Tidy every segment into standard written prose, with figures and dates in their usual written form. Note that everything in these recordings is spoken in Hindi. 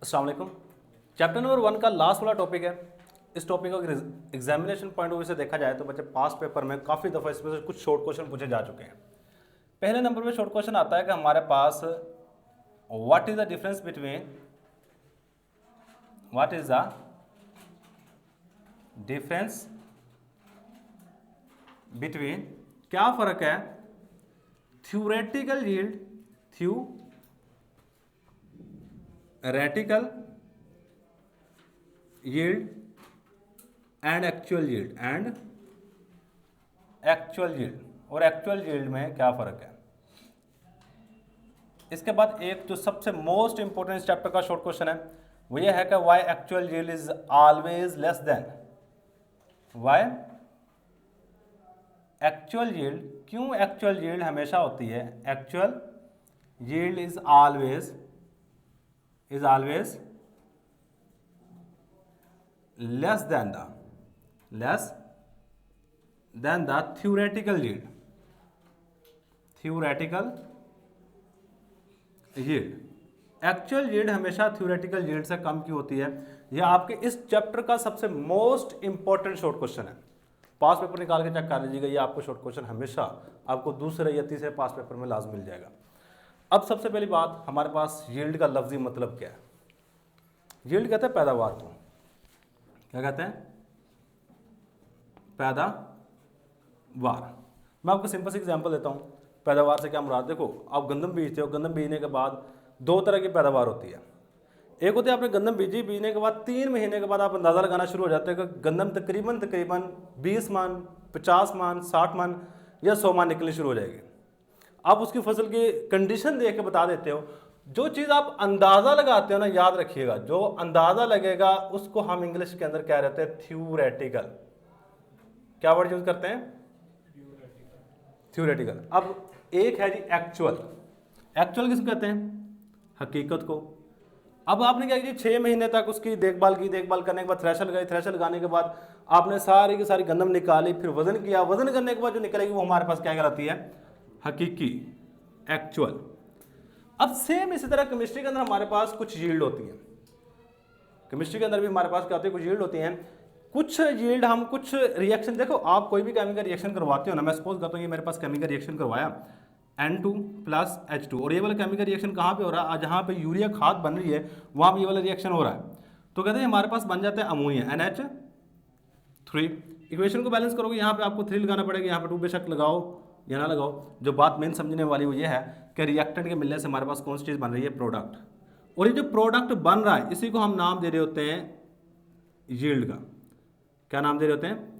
अस्सलाम वालेकुम। चैप्टर नंबर 1 का लास्ट वाला टॉपिक है। इस टॉपिक को एग्जामिनेशन पॉइंट ऑफ व्यू से देखा जाए तो बच्चे पास पेपर में काफ़ी दफ़ा इसमें से कुछ शॉर्ट क्वेश्चन पूछे जा चुके हैं। पहले नंबर पे शॉर्ट क्वेश्चन आता है कि हमारे पास what is the difference between क्या फ़र्क है theoretical yield and actual yield और एक्चुअल यील्ड में क्या फ़र्क है। इसके बाद एक जो सबसे मोस्ट इंपॉर्टेंट चैप्टर का शॉर्ट क्वेश्चन है वो ये है कि why actual yield is always less than क्यों एक्चुअल यील्ड हमेशा होती है। Actual yield is always less than the theoretical yield. Actual yield हमेशा थ्योरेटिकल यील्ड से कम क्यों होती है। यह आपके इस चैप्टर का सबसे मोस्ट इंपॉर्टेंट शॉर्ट क्वेश्चन है। पास पेपर निकाल के चेक कर लीजिएगा, ये आपको शॉर्ट क्वेश्चन हमेशा आपको दूसरे या तीसरे पास पेपर में लाजम मिल जाएगा। अब सबसे पहली बात, हमारे पास यील्ड का लफ्जी मतलब क्या है। यील्ड कहते हैं पैदावार को। क्या कहते हैं? पैदावार। मैं आपको सिंपल सी एग्जांपल देता हूँ। पैदावार से क्या मुराद, देखो आप गंदम बीजते हो, गंदम बीजने के बाद दो तरह की पैदावार होती है। एक होती है आपने गंदम बीजने के बाद 3 महीने के बाद आप अंदाज़ा लगाना शुरू हो जाते हैं कि गंदम तकरीबन 20 मन, 50 मन, 60 मन या 100 मन निकलनी शुरू हो जाएगी। आप उसकी फसल की कंडीशन देख के बता देते हो। जो चीज़ आप अंदाज़ा लगाते हो ना, याद रखिएगा, जो अंदाज़ा लगेगा उसको हम इंग्लिश के अंदर क्या रहते हैं, थ्योरेटिकल। क्या वर्ड यूज करते हैं? थ्योरेटिकल। अब एक है जी एक्चुअल किसको कहते हैं? हकीकत को। अब आपने क्या किया, 6 महीने तक उसकी देखभाल करने के बाद थ्रेशर लगाई, थ्रेशर लगाने के बाद आपने सारी की सारी गंदम निकाली, फिर वजन किया, वजन करने के बाद जो निकलेगी वो हमारे पास क्या कहलाती है? हकीकी, एक्चुअल। अब सेम इसी तरह केमिस्ट्री के अंदर हमारे पास कुछ यील्ड होती है। केमिस्ट्री के अंदर भी हमारे पास क्या होती है, कुछ यील्ड होती हैं। कुछ यील्ड हम कुछ रिएक्शन, देखो आप कोई भी केमिकल रिएक्शन करवाते हो ना, मैं सपोज करता हूँ ये मेरे पास केमिकल रिएक्शन करवाया N2 + H2 और ये वाला केमिकल रिएक्शन कहाँ पे हो रहा है, जहाँ पे यूरिया खाद बन रही है वहाँ पे ये वाला रिएक्शन हो रहा है। तो कहते हैं हमारे पास बन जाता है अमोनिया NH3। इक्वेशन को बैलेंस करोगे, यहाँ पे आपको 3 लगाना पड़ेगा, यहाँ पे 2 बेशक लगाओ या ना लगाओ। जो बात मेन समझने वाली वो ये है कि रिएक्टेंट के मिलने से हमारे पास कौन सी चीज़ बन रही है, प्रोडक्ट। और ये जो प्रोडक्ट बन रहा है इसी को हम नाम दे रहे होते हैं यील्ड का। क्या नाम दे रहे होते हैं?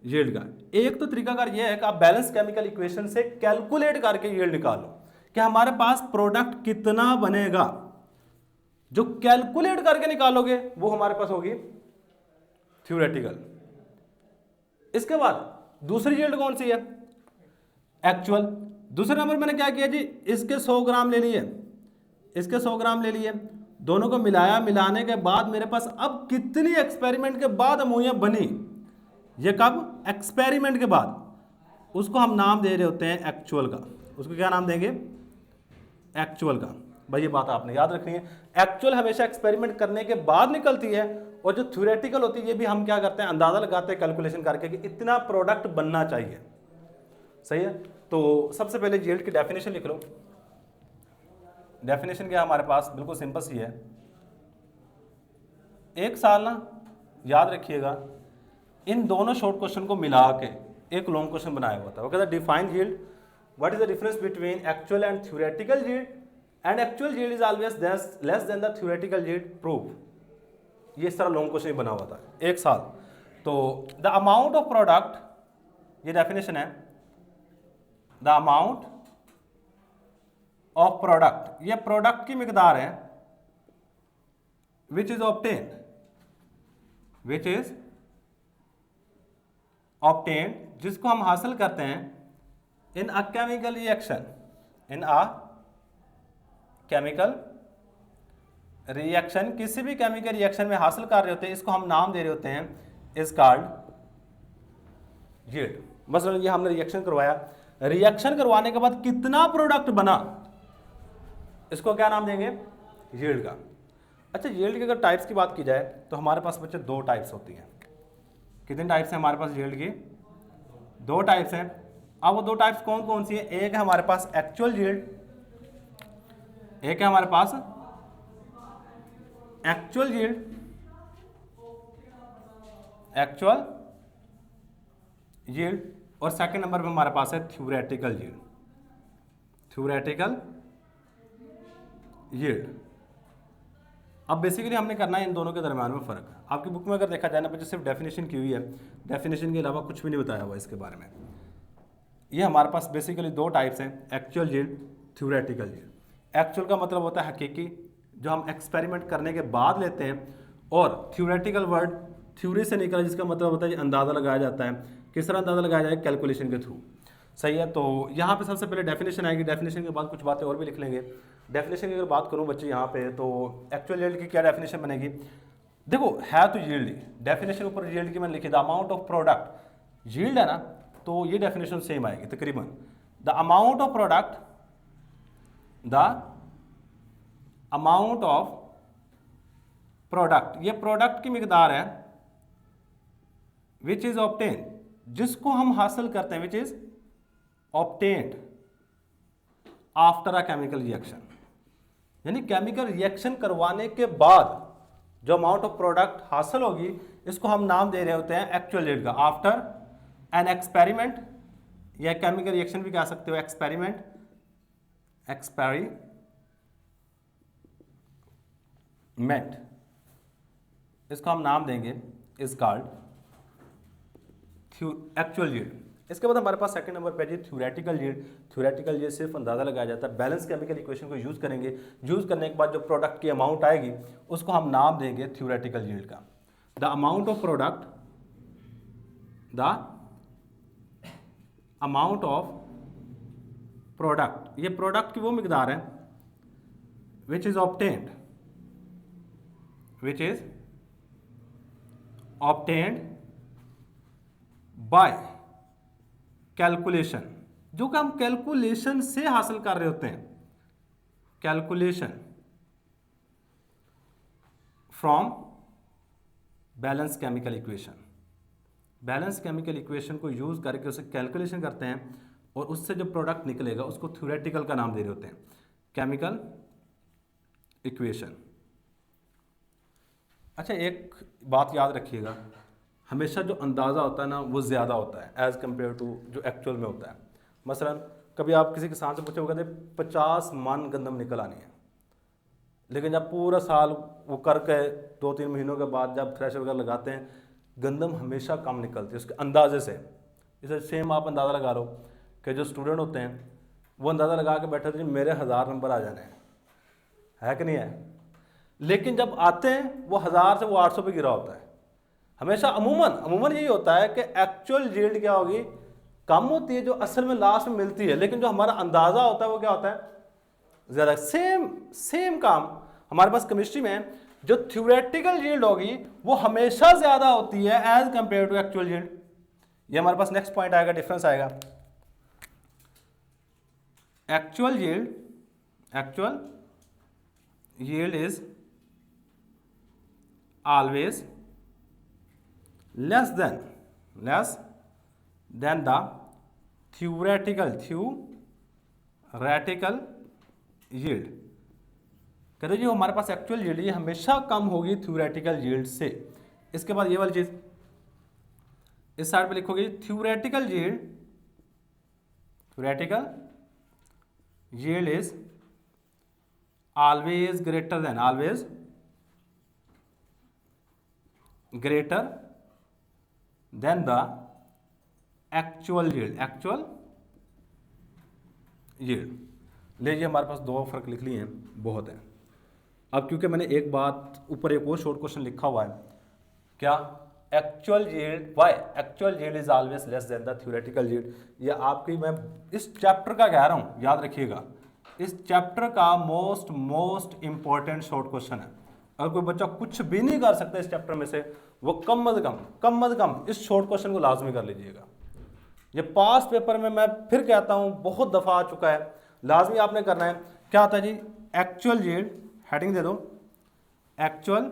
यील्ड का। एक तो तरीकाकार यह है कि आप बैलेंस केमिकल इक्वेशन से कैलकुलेट करके यील्ड निकालो कि हमारे पास प्रोडक्ट कितना बनेगा। जो कैलकुलेट करके निकालोगे वो हमारे पास होगी थ्योरेटिकल। इसके बाद दूसरी यील्ड कौन सी है? एक्चुअल। दूसरे नंबर मैंने क्या किया जी, इसके 100 ग्राम ले लिए, इसके 100 ग्राम ले लिए, दोनों को मिलाया, मिलाने के बाद मेरे पास अब कितनी एक्सपेरिमेंट के बाद अमोनिया बनी, ये कब? एक्सपेरिमेंट के बाद। उसको हम नाम दे रहे होते हैं एक्चुअल का। उसको क्या नाम देंगे? एक्चुअल का। भाई ये बात आपने याद रखनी है, एक्चुअल हमेशा एक्सपेरिमेंट करने के बाद निकलती है, और जो थ्योरेटिकल होती है ये भी हम क्या करते हैं, अंदाजा लगाते हैं कैलकुलेशन करके कि इतना प्रोडक्ट बनना चाहिए। सही है। तो सबसे पहले यील्ड की डेफिनेशन लिख लो। डेफिनेशन क्या है हमारे पास, बिल्कुल सिंपल सी है। एक साल ना याद रखिएगा, इन दोनों शॉर्ट क्वेश्चन को मिला के एक लॉन्ग क्वेश्चन बनाया हुआ था। वो कहता है define yield, what is the difference between actual and theoretical yield, and actual yield is always less than the theoretical yield, prove. ये इस तरह लॉन्ग क्वेश्चन बना हुआ था, एक साल। तो द अमाउंट ऑफ प्रोडक्ट, ये डेफिनेशन है, द अमाउंट ऑफ प्रोडक्ट, ये प्रोडक्ट की मिकदार है, विच इज ऑब्टेन्ड, जिसको हम हासिल करते हैं इन अ केमिकल रिएक्शन, किसी भी केमिकल रिएक्शन में हासिल कर रहे होते हैं, इसको हम नाम दे रहे होते हैं, इज कॉल्ड यील्ड। मसलन ये हमने रिएक्शन करवाया, रिएक्शन करवाने के बाद कितना प्रोडक्ट बना, इसको क्या नाम देंगे? यील्ड का। अच्छा, यील्ड की अगर टाइप्स की बात की जाए तो हमारे पास बच्चे दो टाइप्स होती हैं। कितने टाइप्स हैं हमारे पास यील्ड की? दो टाइप्स हैं। अब वो दो टाइप्स कौन कौन सी है? एक है हमारे पास एक्चुअल यील्ड, एक है हमारे पास एक्चुअल यील्ड, एक्चुअल यील्ड, और सेकंड नंबर पे हमारे पास है थ्योरेटिकल यील्ड, थ्योरेटिकल यील्ड। अब बेसिकली हमने करना है इन दोनों के दरम्यान में फ़र्क। आपकी बुक में अगर देखा जाए ना बच्चे, सिर्फ डेफिनेशन की हुई है, डेफिनेशन के अलावा कुछ भी नहीं बताया हुआ इसके बारे में। ये हमारे पास बेसिकली दो टाइप्स हैं, actual yield, theoretical yield. Actual का मतलब होता है हकीकी, जो हम एक्सपेरिमेंट करने के बाद लेते हैं, और थ्योरेटिकल वर्ड थ्योरी से निकला, जिसका मतलब होता है अंदाज़ा लगाया जाता है। किस तरह अंदाज़ा लगाया जाए? कैलकुलेशन के थ्रू। सही है। तो यहाँ पे सबसे पहले डेफिनेशन आएगी, डेफिनेशन के बाद कुछ बातें और भी लिख लेंगे। डेफिनेशन की अगर बात करूँ बच्चे यहाँ पे, तो एक्चुअल यील्ड की क्या डेफिनेशन बनेगी? देखो है तो यील्ड ही, डेफिनेशन ऊपर यील्ड की मैंने लिखी, the amount of product, yield है ना, तो ये डेफिनेशन सेम आएगी तकरीबन। The amount of product, the amount of product, ये प्रोडक्ट की मिकदार है, विच इज ऑब्टेन, जिसको हम हासिल करते हैं, which is obtained after a chemical reaction, यानी केमिकल रिएक्शन करवाने के बाद जो अमाउंट ऑफ प्रोडक्ट हासिल होगी, इसको हम नाम दे रहे होते हैं एक्चुअल यील्ड का। आफ्टर एन एक्सपेरिमेंट, या केमिकल रिएक्शन भी कह सकते हो, एक्सपेरिमेंट, एक्सपेरिमेंट, इसको हम नाम देंगे इज कॉल्ड एक्चुअल यील्ड। इसके बाद हमारे पास सेकंड नंबर पे जी थ्योरेटिकल यील्ड। थ्योरेटिकल यील्ड सिर्फ अंदाजा लगाया जाता है, बैलेंस केमिकल इक्वेशन को यूज करेंगे, यूज करने के बाद जो प्रोडक्ट की अमाउंट आएगी उसको हम नाम देंगे थ्योरेटिकल यील्ड का। The amount of product, the amount of product, ये प्रोडक्ट की वो मिकदार है which is obtained, which is obtained by calculation, जो कि हम कैलकुलेशन से हासिल कर रहे होते हैं, calculation from balance chemical equation. Balance chemical equation को यूज करके उसे कैलकुलेशन करते हैं, और उससे जो प्रोडक्ट निकलेगा उसको थ्योरेटिकल का नाम दे रहे होते हैं, केमिकल इक्वेशन। अच्छा, एक बात याद रखिएगा, हमेशा जो अंदाज़ा होता है ना वो ज़्यादा होता है एज़ कम्पेयर टू जो एक्चुअल में होता है। मसलन कभी आप किसी किसान से पूछे, वो कहते 50 मन गंदम निकल आनी है, लेकिन जब पूरा साल वो करके 2-3 महीनों के बाद जब थ्रेशर वगैरह लगाते हैं, गंदम हमेशा कम निकलती है उसके अंदाजे से। इसे सेम आप अंदाज़ा लगा लो कि जो स्टूडेंट होते हैं वो अंदाज़ा लगा के बैठे थे मेरे 1000 नंबर आ जाने हैं, है कि नहीं है? लेकिन जब आते हैं वो 1000 से वो 800 पे गिरा होता है। हमेशा अमूमन यही होता है कि एक्चुअल यील्ड क्या होगी, कम होती है, जो असल में लास्ट में मिलती है, लेकिन जो हमारा अंदाजा होता है वो क्या होता है, ज़्यादा। सेम काम हमारे पास केमिस्ट्री में, जो थ्योरेटिकल यील्ड होगी वो हमेशा ज़्यादा होती है as compare to actual yield. ये हमारे पास नेक्स्ट पॉइंट आएगा, डिफरेंस आएगा। Actual yield is always less than the theoretical yield। कहते जी हमारे पास एक्चुअल यील्ड ये हमेशा कम होगी थ्योरेटिकल यील्ड से। इसके बाद ये वाली चीज इस साइड पे लिखोगे, theoretical yield is always greater than the actual yield. लीजिए हमारे पास दो फर्क लिख लिए हैं, बहुत है। अब क्योंकि मैंने एक बात ऊपर एक और शॉर्ट क्वेश्चन लिखा हुआ है, क्या actual yield, why actual yield is always less than the theoretical yield. ये आपकी, मैं इस चैप्टर का कह रहा हूँ, याद रखिएगा, इस चैप्टर का मोस्ट इंपॉर्टेंट शॉर्ट क्वेश्चन है। अगर कोई बच्चा कुछ भी नहीं कर सकता इस चैप्टर में से, वो कम अज कम इस शॉर्ट क्वेश्चन को लाजमी कर लीजिएगा। ये पास पेपर में मैं फिर कहता हूँ बहुत दफ़ा आ चुका है, लाजमी आपने करना है। क्या आता है जी, एक्चुअल यील्ड, हेडिंग दे दो, actual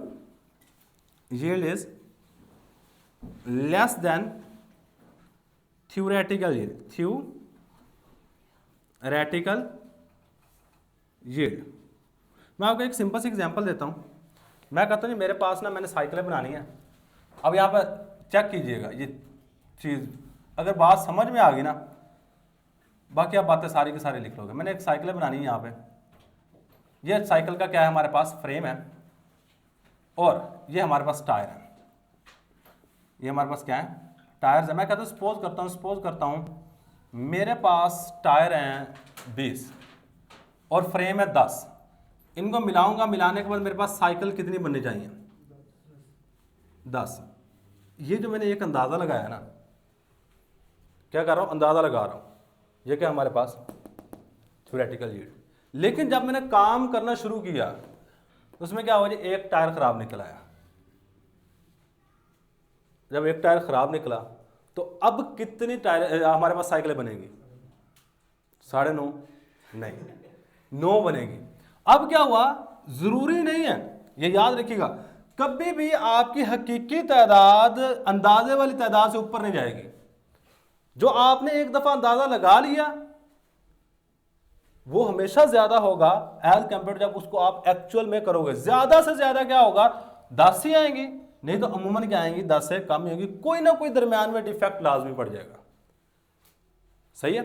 yield is less than theoretical yield, theoretical yield. मैं आपको एक सिंपल सी एग्जांपल देता हूँ। मैं कहता हूँ मेरे पास ना मैंने साइकिलें बनानी है। अब यहाँ पर चेक कीजिएगा ये चीज़, अगर बात समझ में आ गई ना, बाकी आप बातें सारी की सारी लिख लोगे। मैंने एक साइकिलें बनानी है यहाँ पे। ये साइकिल का क्या है, हमारे पास फ्रेम है और ये हमारे पास टायर है। ये हमारे पास क्या है, टायर्स है। मैं कहता हूँ सपोज करता हूँ मेरे पास टायर हैं 20 और फ्रेम है 10। इनको मिलाऊंगा, मिलाने के बाद मेरे पास साइकिल कितनी बननी चाहिए, 10। ये जो मैंने एक अंदाज़ा लगाया ना, क्या कर रहा हूँ, अंदाज़ा लगा रहा हूँ, ये क्या हमारे पास थ्योरेटिकल यील्ड। लेकिन जब मैंने काम करना शुरू किया उसमें क्या हुआ, एक टायर खराब निकल आया। जब एक टायर खराब निकला तो अब कितनी टायर हमारे पास साइकिलें बनेगी, 9.5 नहीं 9 बनेगी। अब क्या हुआ, जरूरी नहीं है, ये याद रखिएगा, कभी भी आपकी हकीकी तादाद अंदाजे वाली तादाद से ऊपर नहीं जाएगी। जो आपने एक दफा अंदाजा लगा लिया वो हमेशा ज्यादा होगा एज कंपेयर जब उसको आप एक्चुअल में करोगे। ज्यादा से ज्यादा क्या होगा, 10 ही आएंगी, नहीं तो अमूमन क्या आएंगी, 10 से कम होगी। कोई ना कोई दरमियान में डिफेक्ट लाजमी पड़ जाएगा। सही है,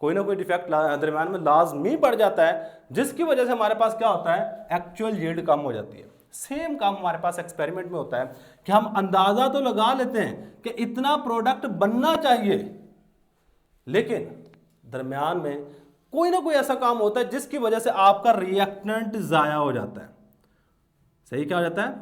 कोई ना कोई डिफेक्ट दरमियान में लाजमी पड़ जाता है, जिसकी वजह से हमारे पास क्या होता है, एक्चुअल यील्ड कम हो जाती है। सेम काम हमारे पास एक्सपेरिमेंट में होता है कि हम अंदाजा तो लगा लेते हैं कि इतना प्रोडक्ट बनना चाहिए, लेकिन दरमियान में कोई ना कोई ऐसा काम होता है जिसकी वजह से आपका रिएक्टेंट जाया हो जाता है। सही, क्या हो जाता है,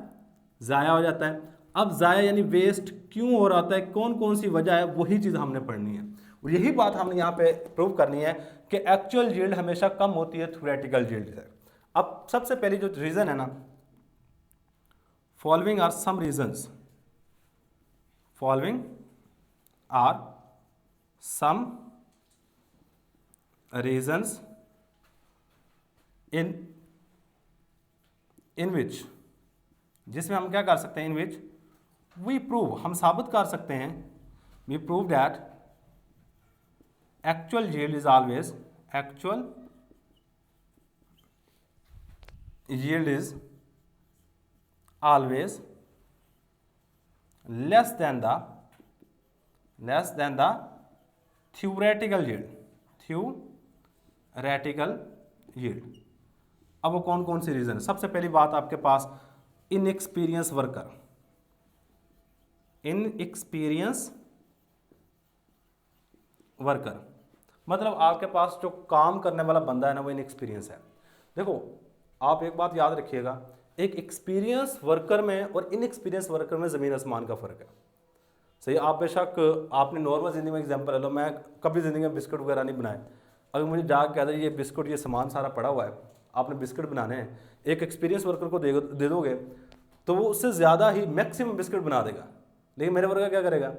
जाया हो जाता है। अब जाया यानी वेस्ट क्यों हो रहा है, कौन कौन सी वजह है, वही चीज हमने पढ़नी है और यही बात हमने यहाँ पे प्रूव करनी है कि एक्चुअल यील्ड हमेशा कम होती है थ्योरेटिकल यील्ड से। अब सबसे पहली जो रीजन है ना, following are some reasons, following are some reasons in which, जिसमें हम क्या कर सकते हैं, इन विच वी प्रूव, हम साबित कर सकते हैं, we prove that actual yield is always, actual yield is always less than the theoretical yield, theoretical yield. अब वो कौन कौन सी रीजन है। सबसे पहली बात आपके पास इनएक्सपीरियंस वर्कर, इनएक्सपीरियंस वर्कर मतलब आपके पास जो काम करने वाला बंदा है ना, वो इनएक्सपीरियंस है। देखो आप एक बात याद रखिएगा, एक एक्सपीरियंस वर्कर में और इनएक्सपीरियंस वर्कर में ज़मीन आसमान का फ़र्क है। सही, आप बेशक आपने नॉर्मल ज़िंदगी में एग्जांपल ले लो, मैं कभी ज़िंदगी में बिस्कुट वगैरह नहीं बनाए। अगर मुझे जाग कहते हैं ये बिस्कुट, ये सामान सारा पड़ा हुआ है, आपने बिस्कुट बनाने हैं, एक एक्सपीरियंस वर्कर को दे दोगे तो वो उससे ज़्यादा ही मैक्सिमम बिस्कुट बना देगा। लेकिन मेरे वर्कर क्या करेगा,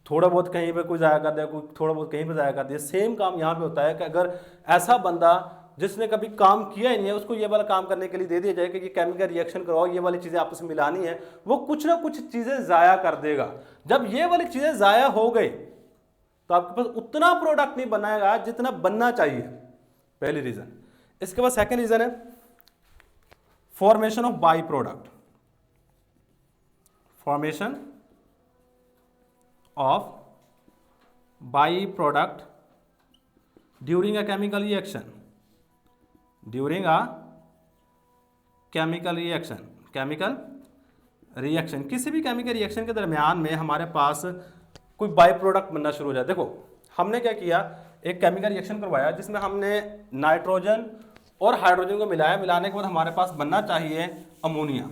थोड़ा बहुत कहीं पे कोई ज़ाया कर दिया, कोई थोड़ा बहुत कहीं पे ज़ाया कर दिया। सेम काम यहाँ पे होता है कि अगर ऐसा बंदा जिसने कभी काम किया ही नहीं है उसको ये वाला काम करने के लिए दे दिया जाए कि ये केमिकल रिएक्शन करवाओ, ये वाली चीज़ें आपस में मिलानी है, वो कुछ ना कुछ चीज़ें ज़ाया कर देगा। जब ये वाली चीज़ें ज़ाया हो गई तो आपके पास उतना प्रोडक्ट नहीं बनाएगा जितना बनना चाहिए, पहली रीज़न। इसके बाद सेकेंड रीज़न है formation of by product, formation of byproduct during a chemical reaction, during a chemical reaction, chemical reaction किसी भी केमिकल रिएक्शन के दरमियान में हमारे पास कोई बाई प्रोडक्ट बनना शुरू हो जाए। देखो हमने क्या किया, एक केमिकल रिएक्शन करवाया जिसमें हमने नाइट्रोजन और हाइड्रोजन को मिलाया, मिलाने के बाद हमारे पास बनना चाहिए अमोनिया।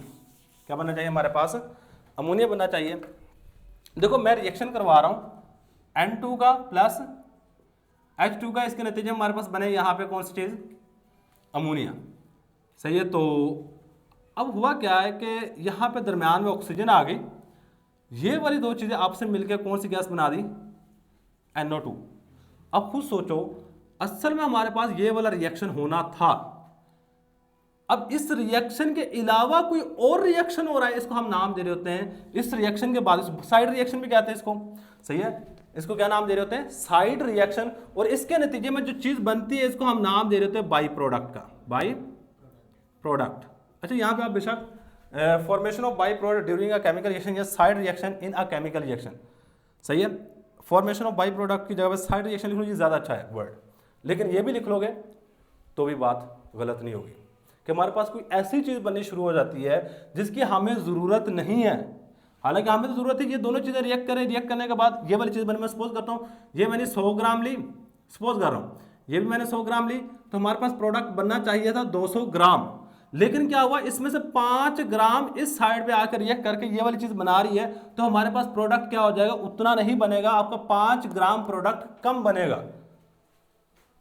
क्या बनना चाहिए, हमारे पास अमोनिया बनना चाहिए। देखो मैं रिएक्शन करवा रहा हूँ N2 का प्लस H2 का, इसके नतीजे हमारे पास बने यहाँ पे कौन सी चीज़, अमोनिया। सही है, तो अब हुआ क्या है कि यहाँ पे दरमियान में ऑक्सीजन आ गई, ये वाली दो चीज़ें आपसे मिलकर कौन सी गैस बना दी, NO2। अब खुद सोचो, असल में हमारे पास ये वाला रिएक्शन होना था, अब इस रिएक्शन के अलावा कोई और रिएक्शन हो रहा है, इसको हम नाम दे रहे होते हैं, इस रिएक्शन के बाद साइड रिएक्शन भी कहते हैं इसको, सही है, इसको क्या नाम दे रहे होते हैं, साइड रिएक्शन। और इसके नतीजे में जो चीज बनती है इसको हम नाम दे रहे होते हैं बाई प्रोडक्ट का, बाई प्रोडक्ट। अच्छा यहाँ पे आप बेशक formation of by product during a chemical reaction या side reaction in a chemical reaction, सही है। फॉर्मेशन ऑफ बाई प्रोडक्ट की जगह पर साइड रिएक्शन लिख लो, ये ज़्यादा अच्छा है वर्ड, लेकिन ये भी लिख लोगे तो भी बात गलत नहीं होगी कि हमारे पास कोई ऐसी चीज़ बननी शुरू हो जाती है जिसकी हमें ज़रूरत नहीं है, हालांकि हमें तो ज़रूरत है कि ये दोनों चीज़ें रिएक्ट करें, रिएक्ट करने के बाद ये वाली चीज़ बने। मैं सपोज करता हूँ ये मैंने 100 ग्राम ली, सपोज कर रहा हूँ ये भी मैंने 100 ग्राम ली, तो हमारे पास प्रोडक्ट बनना चाहिए था 200 ग्राम, लेकिन क्या हुआ इसमें से 5 ग्राम इस साइड पे आकर रिएक्ट करके ये वाली चीज बना रही है, तो हमारे पास प्रोडक्ट क्या हो जाएगा, उतना नहीं बनेगा, आपका 5 ग्राम प्रोडक्ट कम बनेगा,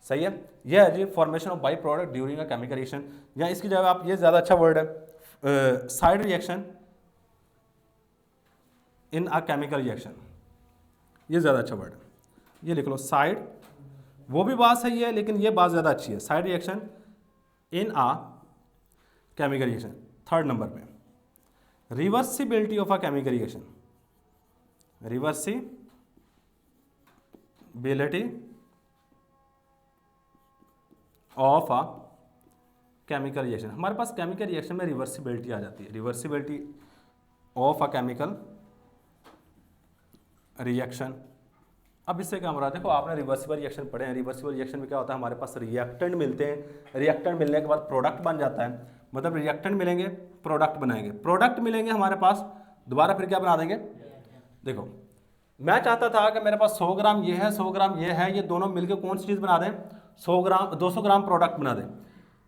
सही है। यह है जी formation of by product during a chemical reaction, या इसकी जगह आप ये ज्यादा अच्छा वर्ड है side reaction in a chemical reaction, ये ज्यादा अच्छा वर्ड है, ये लिख लो साइड, वो भी बात सही है लेकिन ये बात ज्यादा अच्छी है, side reaction in a chemical reaction. Third number पे reversibility of a chemical reaction, reversibility of a chemical reaction. हमारे पास केमिकल रिएक्शन में रिवर्सिबिलिटी आ जाती है, reversibility of a chemical reaction. अब इससे क्या हो रहा है, देखो आपने रिवर्सिबल रिएक्शन पढ़े हैं, रिवर्सिबल रिएक्शन में क्या होता है, हमारे पास रिएक्टेंट मिलते हैं, रिएक्टेंट मिलने के बाद प्रोडक्ट बन जाता है, मतलब रिएक्टेंट मिलेंगे प्रोडक्ट बनाएंगे, प्रोडक्ट मिलेंगे हमारे पास दोबारा फिर क्या बना देंगे। देखो मैं चाहता था कि मेरे पास 100 ग्राम ये है, 100 ग्राम ये है, ये दोनों मिलकर कौन सी चीज़ बना दें, 100 ग्राम 200 ग्राम प्रोडक्ट बना दें।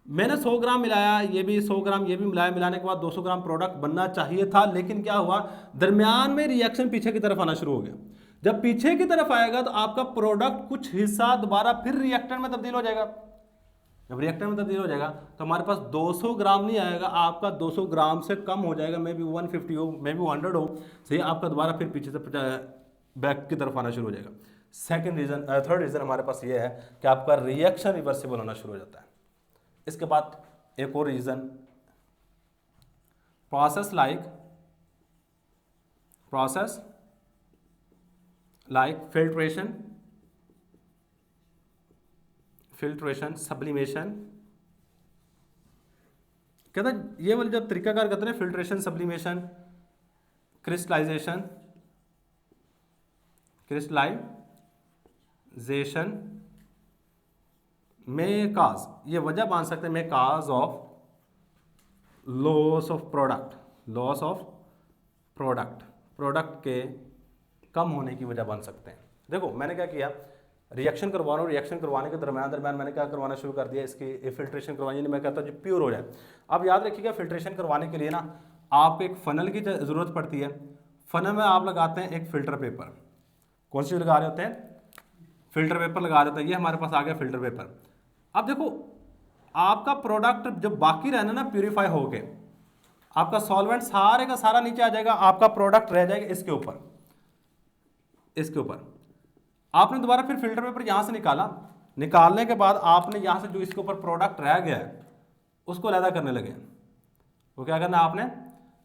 मैंने 100 ग्राम मिलाया, ये भी 100 ग्राम ये भी मिलाया, मिलाने के बाद 200 ग्राम प्रोडक्ट बनना चाहिए था, लेकिन क्या हुआ दरमियान में रिएक्शन पीछे की तरफ आना शुरू हो गया। जब पीछे की तरफ आएगा तो आपका प्रोडक्ट कुछ हिस्सा दोबारा फिर रिएक्टेंट में तब्दील हो जाएगा, जब रिएक्टेंट में तब्दील हो जाएगा तो हमारे पास 200 ग्राम नहीं आएगा, आपका 200 ग्राम से कम हो जाएगा, मे बी 150 हो, मे बी 100 हो, सही, आपका दोबारा फिर पीछे से बैक की तरफ आना शुरू हो जाएगा। सेकंड रीजन, थर्ड रीजन हमारे पास ये है कि आपका रिएक्शन रिवर्सिबल होना शुरू हो जाता है। इसके बाद एक और reason, process like filtration sublimation, कहता है ये वाले जब तरीकाकार कहते हैं फिल्ट्रेशन सब्लिमेशन क्रिस्टलाइजेशन में काज, ये वजह मान सकते हैं, में cause of loss of product के कम होने की वजह बन सकते हैं। देखो मैंने क्या किया, रिएक्शन करवा रहा हूँ, रिएक्शन करवाने के दरमियान मैंने क्या करवाना शुरू कर दिया, इसकी फिल्ट्रेशन करवानी, मैं कहता हूँ जो प्योर हो जाए। अब याद रखिएगा फिल्ट्रेशन करवाने के लिए ना आपको एक फनल की ज़रूरत पड़ती है, फनल में आप लगाते हैं एक फिल्टर पेपर, कौन सी लगा रहे होते हैं, फिल्टर पेपर लगा रहे होते हैं, ये हमारे पास आ गया फिल्टर पेपर। अब देखो आपका प्रोडक्ट जब बाकी रहना ना प्यूरिफाई हो गए, आपका सॉल्वेंट सारे का सारा नीचे आ जाएगा, आपका प्रोडक्ट रह जाएगा इसके ऊपर। आपने दोबारा फिर फिल्टर पेपर यहां से निकालने के बाद आपने यहां से जो इसके ऊपर प्रोडक्ट रह गया है उसको अलग करने लगे। वो क्या करना है, आपने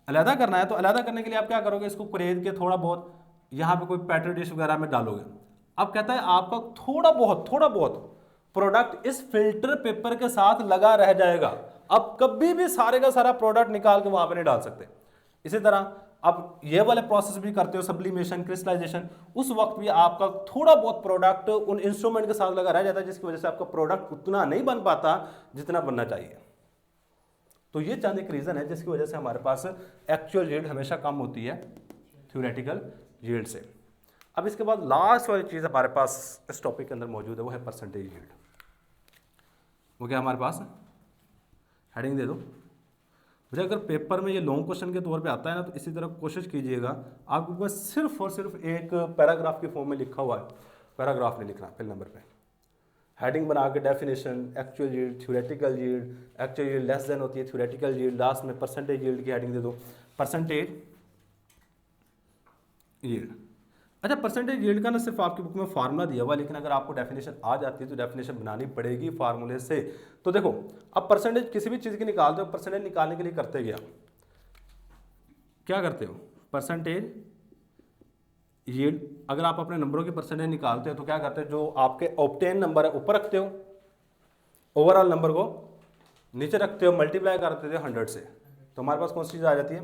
अलग करना है, तो अलग करने के लिए आप क्या करोगे, इसको कुरेद के थोड़ा बहुत यहाँ पे कोई पेट्री डिश वगैरह में डालोगे। अब कहता है आपका थोड़ा बहुत प्रोडक्ट इस फिल्टर पेपर के साथ लगा रह जाएगा, अब कभी भी सारे का सारा प्रोडक्ट निकाल के वहां पे नहीं डाल सकते। इसी तरह अब ये वाले प्रोसेस भी करते हो सब्लिमेशन क्रिस्टलाइजेशन, उस वक्त भी आपका थोड़ा बहुत प्रोडक्ट उन इंस्ट्रूमेंट के साथ लगा रह जाता है, जिसकी वजह से आपका प्रोडक्ट उतना नहीं बन पाता जितना बनना चाहिए। तो ये चंद एक रीजन है जिसकी वजह से हमारे पास एक्चुअल यील्ड हमेशा कम होती है थ्योरेटिकल यील्ड से। अब इसके बाद लास्ट वाली चीज हमारे पास इस टॉपिक के अंदर मौजूद है, वो है परसेंटेज यील्ड। वो क्या हमारे पास, हेडिंग दे दो मुझे, अगर पेपर में ये लॉन्ग क्वेश्चन के तौर पे आता है ना, तो इसी तरह कोशिश कीजिएगा आपके पास सिर्फ और सिर्फ एक पैराग्राफ की फॉर्म में लिखा हुआ है, पैराग्राफ नहीं लिखना, पहले नंबर पे हेडिंग बना के definition, actual yield, theoretical yield, actual yield less than होती है थ्योरेटिकल यील्ड, लास्ट में परसेंटेज यील्ड की हेडिंग दे दो, परसेंटेज यील्ड। अच्छा, परसेंटेज यील्ड का ना सिर्फ आपकी बुक में फार्मूला दिया हुआ है, लेकिन अगर आपको डेफिनेशन आ जाती है तो डेफिनेशन बनानी पड़ेगी फार्मूले से। तो देखो, अब परसेंटेज किसी भी चीज़ की निकालते हो, परसेंटेज निकालने के लिए करते क्या करते हो, परसेंटेज यील्ड, अगर आप अपने नंबरों की परसेंटेज निकालते हो तो क्या करते हो, जो आपके ऑब्टेन नंबर है ऊपर रखते हो, ओवरऑल नंबर को नीचे रखते हो, मल्टीप्लाई कर देते हो 100 से, तो हमारे पास कौन सी चीज़ आ जाती है,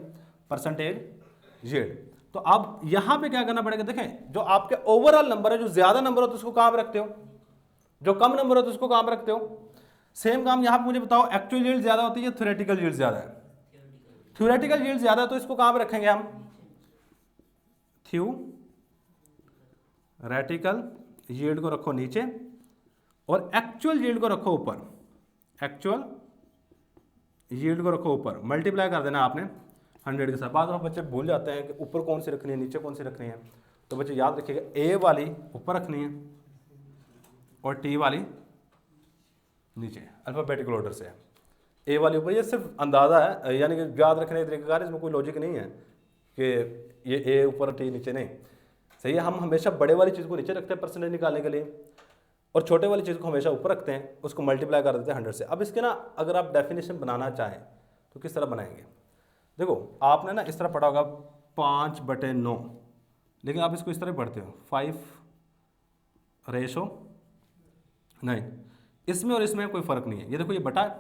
परसेंटेज यील्ड। तो अब यहाँ पे क्या करना पड़ेगा, देखें जो आपके ओवरऑल नंबर है, जो ज्यादा नंबर होता है उसको कहाँ पे रखते हो, जो कम नंबर होता है उसको कहाँ पे रखते हो। सेम काम यहाँ पे मुझे बताओ, एक्चुअल यील्ड ज्यादा होती है या थ्योरेटिकल यील्ड ज्यादा है, थ्योरेटिकल यील्ड ज्यादा है, तो इसको कहाँ पे रखेंगे हम, थ्योरेटिकल यील्ड को रखो नीचे और एक्चुअल यील्ड को रखो ऊपर, एक्चुअल यील्ड को रखो ऊपर, मल्टीप्लाई कर देना आपने 100 के साथ। बाद में बच्चे भूल जाते हैं कि ऊपर कौन सी रखनी है नीचे कौन सी रखनी है, तो बच्चे याद रखिएगा ए वाली ऊपर रखनी है और टी वाली नीचे, अल्फाबेटिकल ऑर्डर से। ए वाली ऊपर, ये सिर्फ अंदाज़ा है, यानी कि याद रखने का तरीका, इसमें कोई लॉजिक नहीं है कि ये ए ऊपर टी नीचे, नहीं सही है। हम हमेशा बड़े वाली चीज़ को नीचे रखते हैं परसेंटेज निकालने के लिए, और छोटे वाली चीज़ को हमेशा ऊपर रखते हैं, उसको मल्टीप्लाई कर देते हैं 100 से। अब इसके ना अगर आप डेफिनेशन बनाना चाहें तो किस तरह बनाएंगे, देखो आपने ना इस तरह पढ़ा होगा 5/9, लेकिन आप इसको इस तरह पढ़ते हो 5:9, इसमें और इसमें कोई फर्क नहीं है। ये देखो ये बटा है,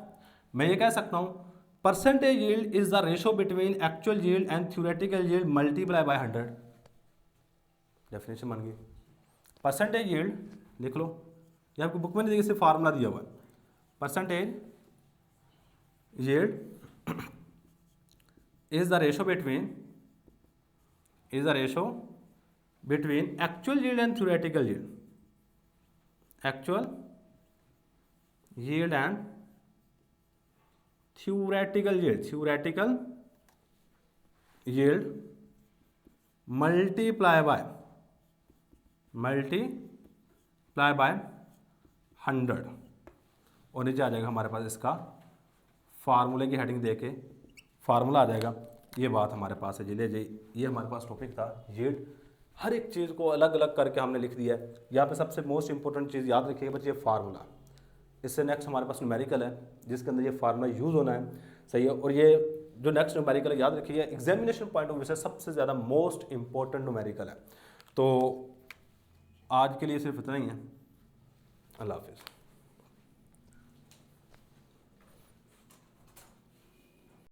मैं ये कह सकता हूँ percentage yield is the ratio between actual yield and theoretical yield multiply by 100, definition बन गई। परसेंटेज यील्ड लिख लो, ये आपको बुक में नहीं, देखिए फार्मूला दिया हुआ है, percentage yield is the ratio between actual yield and theoretical yield, actual yield and theoretical yield multiply by 100, और नीचे आ जाएगा हमारे पास इसका फार्मूले की हेडिंग देके फार्मूला आ जाएगा। ये बात हमारे पास है जिले जी, ये हमारे पास टॉपिक था यील्ड। हर एक चीज़ को अलग अलग करके हमने लिख दिया है। यहाँ पे सबसे मोस्ट इंपॉर्टेंट चीज़ याद रखिएगा बच्चे, फार्मूला। इससे नेक्स्ट हमारे पास न्यूमेरिकल है जिसके अंदर ये फार्मूला यूज़ होना है, सही है। और ये जो नेक्स्ट न्यूमेरिकल है याद रखिएगा, एग्जामिनेशन पॉइंट ऑफ व्यू से सबसे ज़्यादा मोस्ट इंपॉर्टेंट न्यूमेरिकल है। तो आज के लिए सिर्फ इतना ही है, अल्लाह हाफिज़।